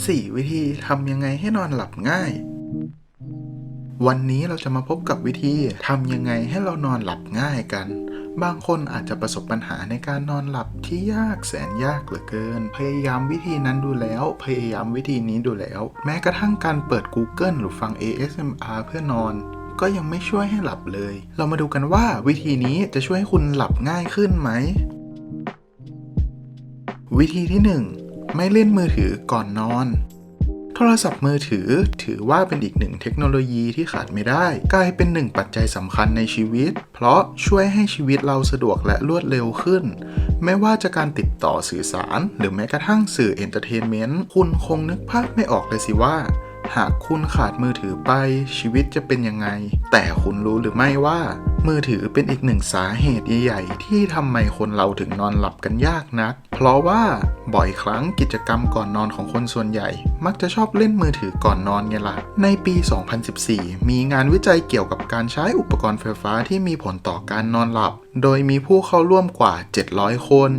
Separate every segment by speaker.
Speaker 1: 4 วิธีทำยังไงให้นอนหลับง่าย วันนี้เราจะมาพบกับวิธีทำยังไงให้เรานอนหลับง่ายกัน บางคนอาจจะประสบปัญหาในการนอนหลับที่ยากแสนยากเหลือเกิน พยายามวิธีนั้นดูแล้ว พยายามวิธีนี้ดูแล้ว แม้กระทั่งการเปิด Google หรือฟัง ASMR เพื่อนอน ก็ยังไม่ช่วยให้หลับเลย เรามาดูกันว่าวิธีนี้จะช่วยให้คุณหลับง่ายขึ้นไหม วิธีที่ 1 ไม่เล่นมือถือก่อนนอนโทรศัพท์มือถือว่าเป็นอีกหนึ่งเทคโนโลยีที่ขาดไม่ได้กลายเป็นหนึ่งปัจจัยสำคัญในชีวิตเพราะช่วยให้ชีวิตเราสะดวกและรวดเร็วขึ้นไม่ว่าจะการติดต่อสื่อสารหรือแม้กระทั่งสื่อเอนเตอร์เทนเมนต์คุณคงนึกภาพไม่ออกเลยสิว่าหากคุณขาดมือถือไปชีวิตจะเป็นยังไงแต่คุณรู้หรือไม่ว่ามือถือเป็นอีกหนึ่งสาเหตุใหญ่ๆที่ทำไมคนเราถึงนอนหลับกันยากนักเพราะว่าบ่อยครั้งกิจกรรมก่อนนอนของคนส่วนใหญ่มักจะชอบเล่นมือถือก่อนนอนไงล่ะในปี 2014 มีงานวิจัยเกี่ยวกับการใช้อุปกรณ์ไฟฟ้าที่มีผลต่อการนอนหลับโดยมีผู้เข้าร่วมกว่า 700 คน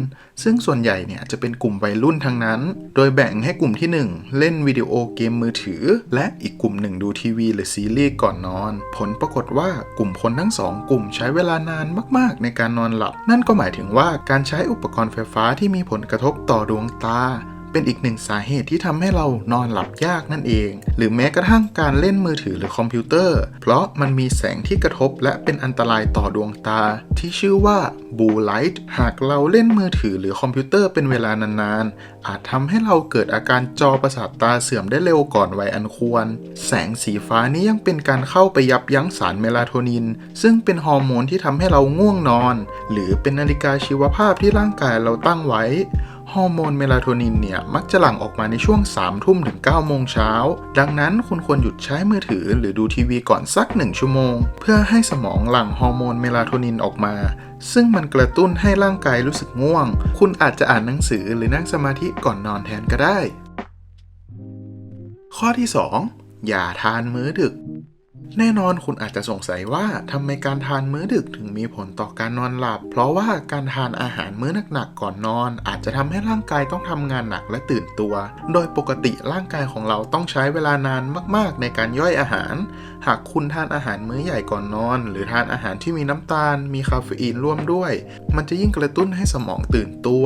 Speaker 1: ซึ่งส่วนใหญ่เนี่ยจะเป็นกลุ่มวัยรุ่นทั้งนั้นโดยแบ่งให้กลุ่มที่ 1 เล่นวิดีโอเกมมือถือและอีกกลุ่มหนึ่งดูทีวีหรือซีรีส์ก่อนนอนผลปรากฏว่ากลุ่มคนทั้ง2กลุ่มใช้เวลานานมากๆในการนอนหลับนั่นก็หมายถึงว่าการใช้อุปกรณ์ไฟฟ้าที่มีผลกระทบต่อดวงตาเป็นอีกหนึ่งสาเหตุที่ทำให้เรานอนหลับยากนั่นเองหรือแม้กระทั่งการเล่นมือถือหรือคอมพิวเตอร์เพราะมันมีแสงที่กระทบและเป็นอันตรายต่อดวงตาที่ชื่อว่าบลูไลท์หากเราเล่นมือถือหรือคอมพิวเตอร์เป็นเวลานานๆอาจทำให้เราเกิดอาการจอประสาทตาเสื่อมได้เร็วก่อนวัยอันควรแสงสีฟ้านี้ยังเป็นการเข้าไปยับยั้งสารเมลาโทนินซึ่งเป็นฮอร์โมนที่ทำให้เราง่วงนอนหรือเป็นนาฬิกาชีวภาพที่ร่างกายเราตั้งไว้ฮอร์โมนเมลาโทนินเนี่ยมักจะหลั่งออกมาในช่วง 3 ทุ่มถึง 9 โมงเช้าดังนั้นคุณควรหยุดใช้มือถือหรือดูทีวีก่อนสัก 1 ชั่วโมงเพื่อให้สมองหลั่งฮอร์โมนเมลาโทนินออกมาซึ่งมันกระตุ้นให้ร่างกายรู้สึกง่วงคุณอาจจะอ่านหนังสือหรือนั่งสมาธิก่อนนอนแทนก็ได้ข้อที่ 2 อย่าทานมื้อดึกแน่นอนคุณอาจจะสงสัยว่าทำไมการทานมื้อดึกถึงมีผลต่อการนอนหลับเพราะว่าการทานอาหารมื้อหนักๆก่อนนอนอาจจะทำให้ร่างกายต้องทำงานหนักและตื่นตัวโดยปกติร่างกายของเราต้องใช้เวลานานมากๆในการย่อยอาหารหากคุณทานอาหารมื้อใหญ่ก่อนนอนหรือทานอาหารที่มีน้ำตาลมีคาเฟอีนร่วมด้วยมันจะยิ่งกระตุ้นให้สมองตื่นตัว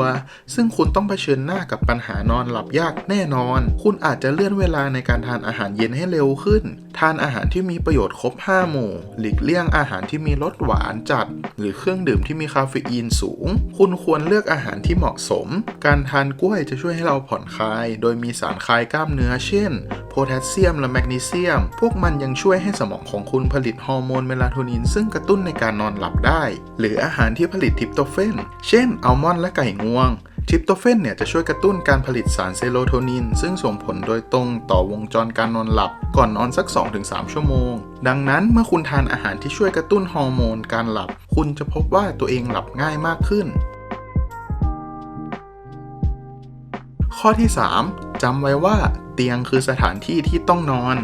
Speaker 1: ซึ่งคุณต้องเผชิญหน้ากับปัญหานอนหลับยากแน่นอนคุณอาจจะเลื่อนเวลาในการทานอาหารเย็นให้เร็วขึ้นทานอาหารที่มีประโยชน์ครบ 5 หมู่หลีกเลี่ยงอาหารที่มีรสหวานจัดหรือเครื่องดื่มที่มีคาเฟอีนสูงคุณควรเลือกอาหารที่เหมาะสมการทานกล้วยจะช่วยให้เราผ่อนคลายโดยมีสารคลายกล้ามเนื้อเช่นโพแทสเซียมและแมกนีเซียมพวกมันยังช่วยให้สมองของคุณผลิตฮอร์โมนเมลาโทนินซึ่งกระตุ้นในการนอนหลับได้หรืออาหารที่ผลิตทริปโตเฟนเช่นอัลมอนด์และไก่งวงทริปโตเฟนเนี่ยจะช่วยกระตุ้นการผลิตสารเซโรโทนินซึ่งส่งผลโดยตรงต่อวงจรการนอนหลับก่อนนอนสัก 2-3 ชั่วโมงดังนั้นเมื่อคุณทานอาหารที่ช่วยกระตุ้นฮอร์โมนการหลับคุณจะพบว่าตัวเองหลับง่ายมากขึ้นข้อที่ 3 จำไว้ว่าเตียงคือสถานที่ที่ต้องนอน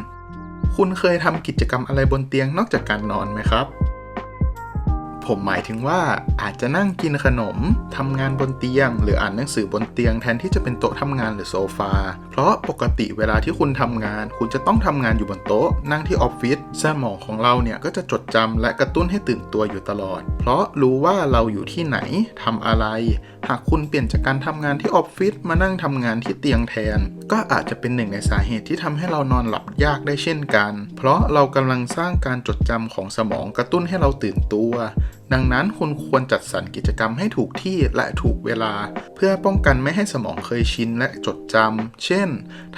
Speaker 1: คุณเคยทำกิจกรรมอะไรบนเตียงนอกจากการนอนไหมครับผมหมายถึงว่าอาจจะนั่งกินขนมทำงานบนเตียงหรืออ่านหนังสือบนเตียงแทนที่จะเป็นโต๊ะทำงานหรือโซฟาเพราะปกติเวลาที่คุณทำงานคุณจะต้องทำงานอยู่บนโต๊ะนั่งที่ออฟฟิศสมองของเราเนี่ยก็จะจดจำและกระตุ้นให้ตื่นตัวอยู่ตลอดเพราะรู้ว่าเราอยู่ที่ไหนทำอะไรหากคุณเปลี่ยนจากการทำงานที่ออฟฟิศมานั่งทำงานที่เตียงแทนก็อาจจะเป็นหนึ่งในสาเหตุที่ทำให้เรานอนหลับยากได้เช่นกันเพราะเรากำลังสร้างการจดจำของสมองกระตุ้นให้เราตื่นตัวดังนั้นคุณควรจัดสรรกิจกรรมให้ถูกที่และถูกเวลาเพื่อป้องกันไม่ให้สมองเคยชินและจดจำเช่น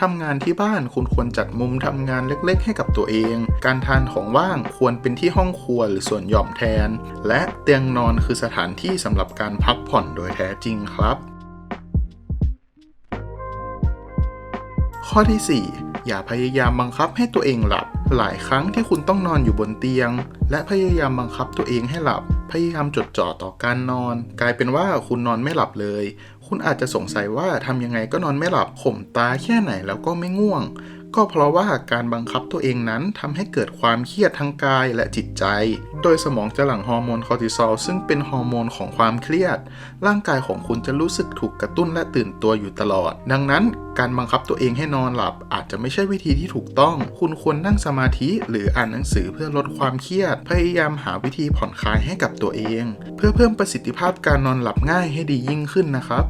Speaker 1: ทำงานที่บ้านคุณควรจัดมุมทำงานเล็กๆให้กับตัวเองการทานของว่างควรเป็นที่ห้องครัวหรือส่วนหย่อมแทนและเตียงนอนคือสถานที่สำหรับการพักผ่อนโดยแท้จริงครับข้อที่ 4 อย่าพยายามบังคับให้ตัวเองหลับหลายครั้งที่คุณต้องนอนอยู่บนเตียงและพยายามบังคับตัวเองให้หลับพยายามจดจ่อต่อการนอนกลายเป็นว่าคุณนอนไม่หลับเลยคุณอาจจะสงสัยว่าทำยังไงก็นอนไม่หลับข่มตาแค่ไหนแล้วก็ไม่ง่วง ก็เพราะว่าการบังคับตัวเองนั้นทำให้เกิดความเครียดทั้งกายและจิตใจ โดยสมองจะหลั่งฮอร์โมนคอร์ติซอลซึ่งเป็นฮอร์โมนของความเครียดร่างกายของคุณจะรู้สึกถูกกระตุ้นและตื่นตัวอยู่ตลอดดังนั้นการบังคับตัวเองให้นอนหลับอาจจะไม่ใช่วิธีที่ถูกต้องคุณควรนั่งสมาธิหรืออ่านหนังสือเพื่อลดความเครียดพยายามหาวิธีผ่อนคลายให้กับตัวเองเพื่อเพิ่มประสิทธิภาพการนอนหลับง่ายให้ดียิ่งขึ้นนะครับ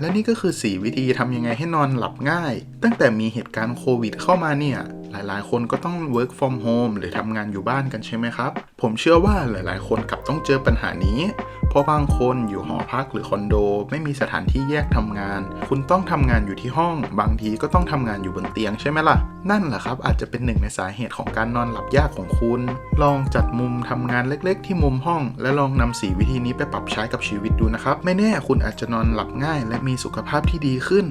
Speaker 1: และนี่ก็คือ 4 วิธีทำยังไงให้นอนหลับง่ายตั้งแต่มีเหตุการณ์โควิดเข้ามาเนี่ยหลายๆคนก็ต้อง work from home หรือทำงานอยู่บ้านกันใช่ไหมครับผมเชื่อว่าหลายๆคนกลับต้องเจอปัญหานี้เพราะบางคนอยู่หอพักหรือคอนโดไม่มีสถานที่แยกทำงานคุณต้องทำงานอยู่ที่ห้องบางทีก็ต้องทำงานอยู่บนเตียงใช่ไหมล่ะนั่นแหละครับอาจจะเป็นหนึ่งในสาเหตุของการนอนหลับยากของคุณลองจัดมุมทำงานเล็กๆที่มุมห้องและลองนำ4 วิธีนี้ไปปรับใช้กับชีวิตดูนะครับไม่แน่คุณอาจจะนอนหลับง่ายและมีสุขภาพที่ดีขึ้น